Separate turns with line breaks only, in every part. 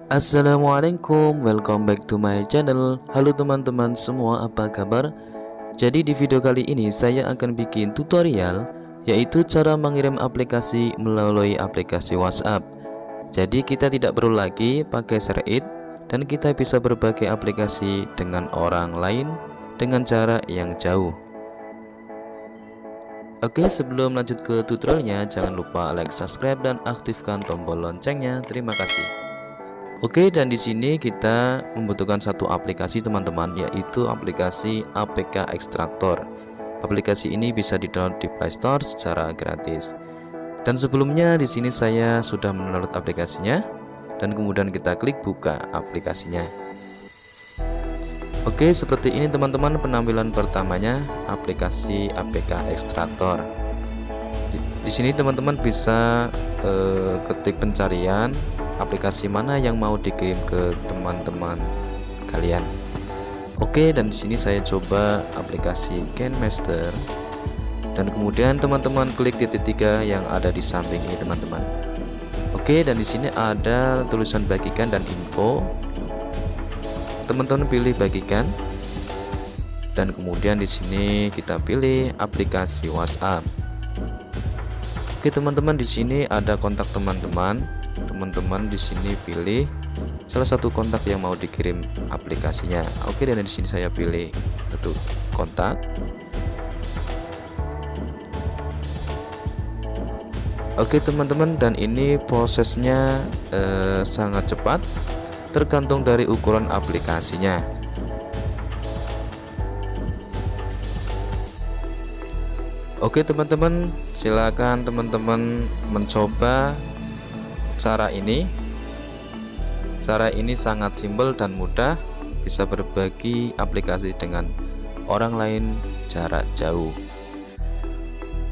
Assalamualaikum, welcome back to my channel. Halo teman-teman semua, apa kabar? Jadi di video kali ini saya akan bikin tutorial, yaitu cara mengirim aplikasi melalui aplikasi WhatsApp. Jadi kita tidak perlu lagi pakai share it, dan kita bisa berbagi aplikasi dengan orang lain dengan jarak yang jauh. Oke, sebelum lanjut ke tutorialnya, jangan lupa like, subscribe, dan aktifkan tombol loncengnya. Terima kasih. Oke, dan di sini kita membutuhkan satu aplikasi teman-teman, yaitu aplikasi APK Extractor. Aplikasi ini bisa di-download di Play Store secara gratis. Dan sebelumnya di sini saya sudah mendownload aplikasinya, dan kemudian kita klik buka aplikasinya. Oke, seperti ini teman-teman penampilan pertamanya aplikasi APK Extractor. Di sini teman-teman bisa ketik pencarian aplikasi mana yang mau dikirim ke teman-teman kalian. Oke, dan di sini saya coba aplikasi KenMaster, dan kemudian teman-teman klik titik 3 yang ada di samping ini teman-teman. Oke, dan di sini ada tulisan bagikan dan info. Teman-teman pilih bagikan, dan kemudian di sini kita pilih aplikasi WhatsApp. Oke teman-teman, di sini ada kontak teman-teman. Teman-teman di sini pilih salah satu kontak yang mau dikirim aplikasinya. Oke, dan di sini saya pilih satu kontak. Oke teman-teman, dan ini prosesnya sangat cepat, tergantung dari ukuran aplikasinya. Oke teman-teman, silakan teman-teman mencoba cara ini. Cara ini sangat simpel dan mudah, bisa berbagi aplikasi dengan orang lain jarak jauh.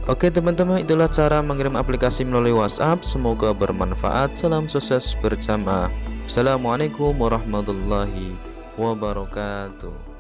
Oke teman-teman, itulah cara mengirim aplikasi melalui WhatsApp. Semoga bermanfaat. Salam sukses berjamaah. Assalamualaikum warahmatullahi wabarakatuh.